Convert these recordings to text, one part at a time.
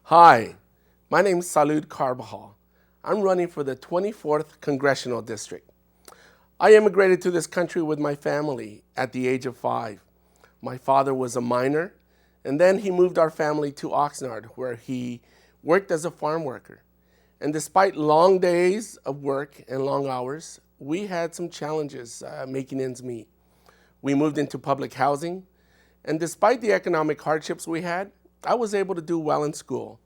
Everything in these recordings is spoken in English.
Hi, my name is Salud Carbajal. I'm running for the 24th Congressional District. I immigrated to this country with my family at the age of 5. My father was a miner, and then he moved our family to Oxnard, where he worked as a farm worker. And despite long days of work and long hours, we had some challenges making ends meet. We moved into public housing, and despite the economic hardships we had, I was able to do well in school.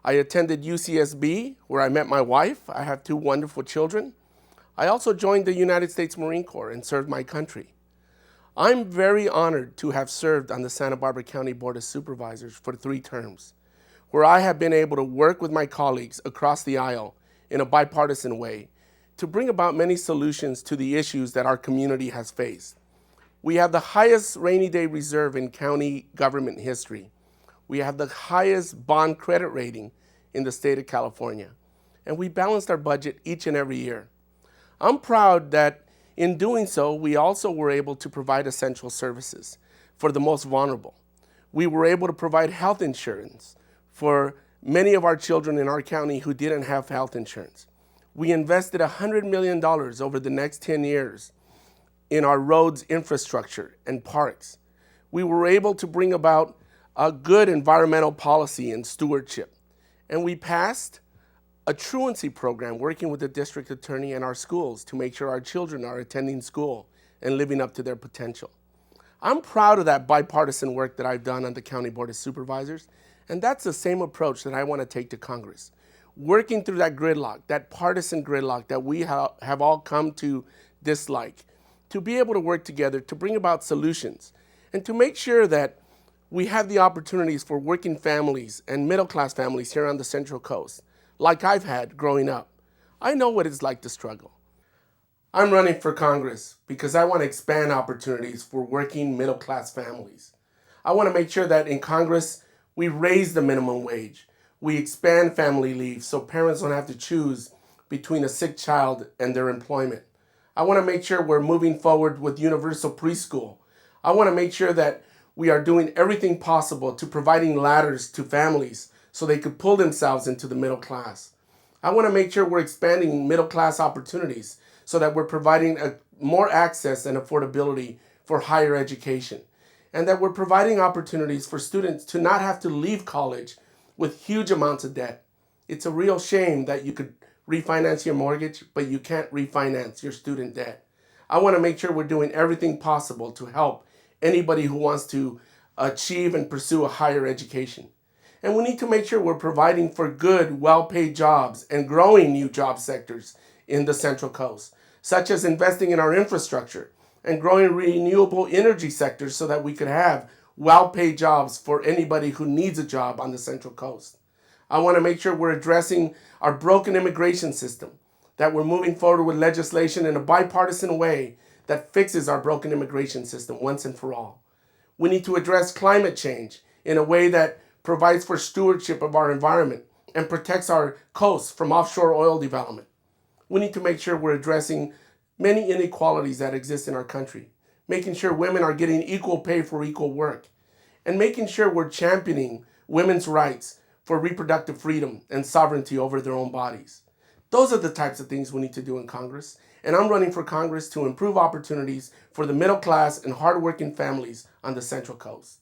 I attended UCSB, where I met my wife. I have 2 wonderful children. I also joined the United States Marine Corps and served my country. I'm very honored to have served on the Santa Barbara County Board of Supervisors for 3 terms, where I have been able to work with my colleagues across the aisle in a bipartisan way to bring about many solutions to the issues that our community has faced. We have the highest rainy day reserve in county government history. We have the highest bond credit rating in the state of California, and we balanced our budget each and every year. I'm proud that in doing so, we also were able to provide essential services for the most vulnerable. We were able to provide health insurance for many of our children in our county who didn't have health insurance. We invested $100 million over the next 10 years in our roads infrastructure and parks. We were able to bring about a good environmental policy and stewardship. And we passed a truancy program working with the district attorney and our schools to make sure our children are attending school and living up to their potential. I'm proud of that bipartisan work that I've done on the County Board of Supervisors, and that's the same approach that I want to take to Congress. Working through that gridlock, that partisan gridlock that we have all come to dislike, to be able to work together to bring about solutions and to make sure that we have the opportunities for working families and middle-class families here on the Central Coast, like I've had growing up. I know what it's like to struggle. I'm running for Congress because I want to expand opportunities for working middle-class families. I want to make sure that in Congress, we raise the minimum wage. We expand family leave so parents don't have to choose between a sick child and their employment. I want to make sure we're moving forward with universal preschool. I want to make sure that we are doing everything possible to providing ladders to families so they could pull themselves into the middle class. I want to make sure we're expanding middle class opportunities so that we're providing more access and affordability for higher education, and that we're providing opportunities for students to not have to leave college with huge amounts of debt. It's a real shame that you could refinance your mortgage, but you can't refinance your student debt. I want to make sure we're doing everything possible to help anybody who wants to achieve and pursue a higher education. And we need to make sure we're providing for good, well-paid jobs and growing new job sectors in the Central Coast, such as investing in our infrastructure and growing renewable energy sectors so that we could have well-paid jobs for anybody who needs a job on the Central Coast. I want to make sure we're addressing our broken immigration system, that we're moving forward with legislation in a bipartisan way that fixes our broken immigration system once and for all. We need to address climate change in a way that provides for stewardship of our environment and protects our coasts from offshore oil development. We need to make sure we're addressing many inequalities that exist in our country, making sure women are getting equal pay for equal work, and making sure we're championing women's rights for reproductive freedom and sovereignty over their own bodies. Those are the types of things we need to do in Congress, and I'm running for Congress to improve opportunities for the middle class and hardworking families on the Central Coast.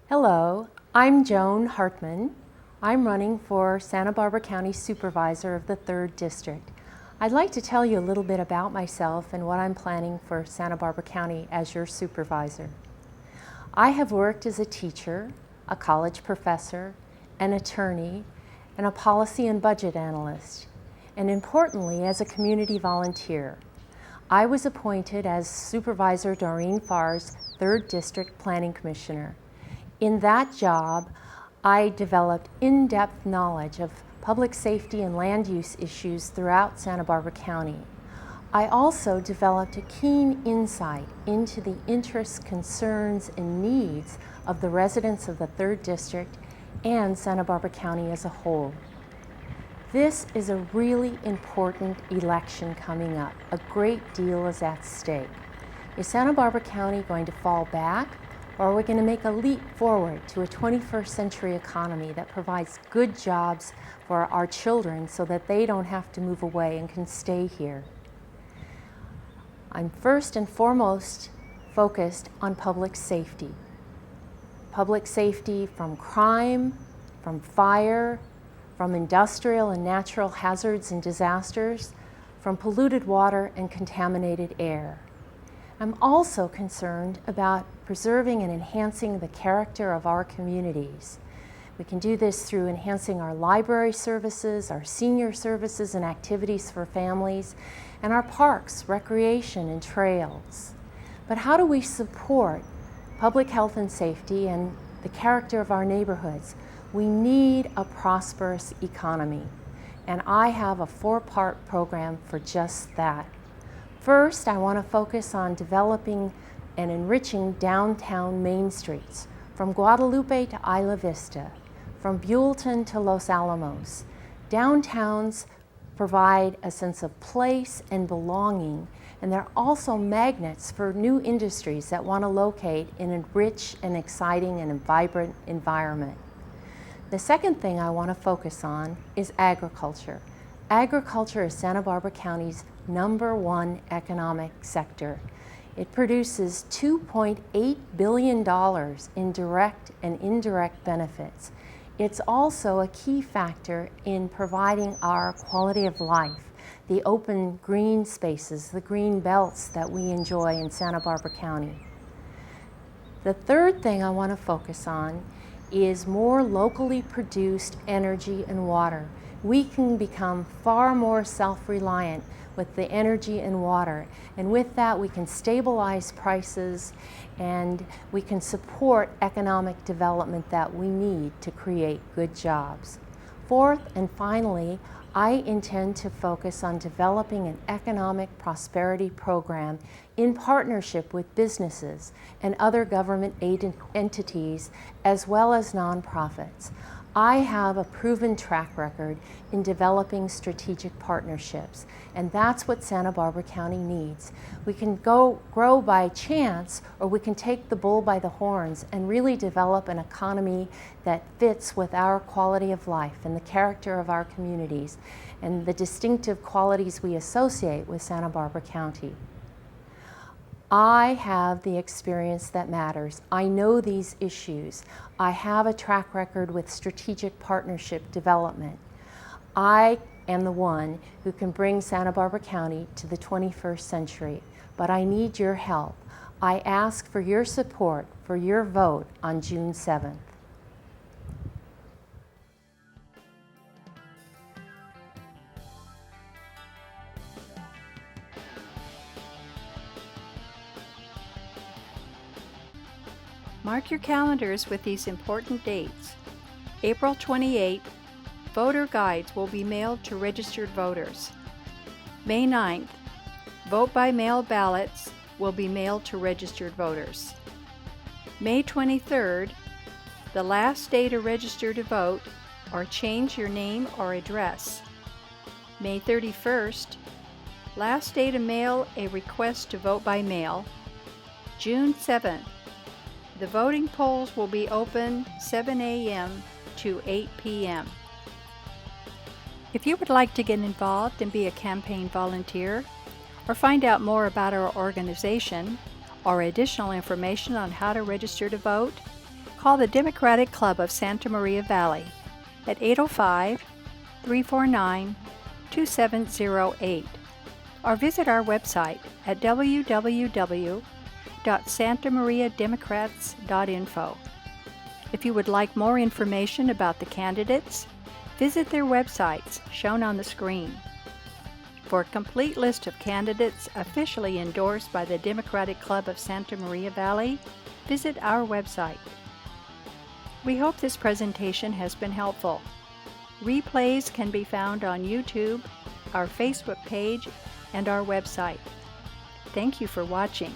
Hello, I'm Joan Hartmann. I'm running for Santa Barbara County Supervisor of the 3rd District. I'd like to tell you a little bit about myself and what I'm planning for Santa Barbara County as your supervisor. I have worked as a teacher, a college professor, an attorney, and a policy and budget analyst, and importantly, as a community volunteer. I was appointed as Supervisor Doreen Farr's 3rd District Planning Commissioner. In that job, I developed in-depth knowledge of public safety and land use issues throughout Santa Barbara County. I also developed a keen insight into the interests, concerns, and needs of the residents of the 3rd District and Santa Barbara County as a whole. This is a really important election coming up. A great deal is at stake. Is Santa Barbara County going to fall back, or are we going to make a leap forward to a 21st century economy that provides good jobs for our children so that they don't have to move away and can stay here? I'm first and foremost focused on public safety. Public safety from crime, from fire, from industrial and natural hazards and disasters, from polluted water and contaminated air. I'm also concerned about preserving and enhancing the character of our communities. We can do this through enhancing our library services, our senior services and activities for families, and our parks, recreation, and trails. But how do we support public health and safety and the character of our neighborhoods? We need a prosperous economy, and I have a 4-part program for just that. First, I want to focus on developing and enriching downtown main streets, from Guadalupe to Isla Vista, from Buellton to Los Alamos. Downtowns provide a sense of place and belonging, and they're also magnets for new industries that want to locate in a rich and exciting and vibrant environment. The second thing I want to focus on is agriculture. Agriculture is Santa Barbara County's #1 economic sector. It produces $2.8 billion in direct and indirect benefits. It's also a key factor in providing our quality of life, the open green spaces, the green belts that we enjoy in Santa Barbara County. The third thing I want to focus on is more locally produced energy and water. We can become far more self-reliant with the energy and water, and with that we can stabilize prices and we can support economic development that we need to create good jobs. Fourth and finally, I intend to focus on developing an economic prosperity program in partnership with businesses and other government aid entities as well as nonprofits. I have a proven track record in developing strategic partnerships, and that's what Santa Barbara County needs. We can grow by chance, or we can take the bull by the horns and really develop an economy that fits with our quality of life and the character of our communities and the distinctive qualities we associate with Santa Barbara County. I have the experience that matters. I know these issues. I have a track record with strategic partnership development. I am the one who can bring Santa Barbara County to the 21st century, but I need your help. I ask for your support for your vote on June 7th. Mark your calendars with these important dates. April 28, voter guides will be mailed to registered voters. May 9th, vote-by-mail ballots will be mailed to registered voters. May 23rd, the last day to register to vote or change your name or address. May 31st, last day to mail a request to vote by mail. June 7th, the voting polls will be open 7 a.m. to 8 p.m. If you would like to get involved and be a campaign volunteer, or find out more about our organization, or additional information on how to register to vote, call the Democratic Club of Santa Maria Valley at 805-349-2708, or visit our website at www.santamariademocrats.info. If you would like more information about the candidates, visit their websites shown on the screen. For a complete list of candidates officially endorsed by the Democratic Club of Santa Maria Valley, visit our website. We hope this presentation has been helpful. Replays can be found on YouTube, our Facebook page, and our website. Thank you for watching.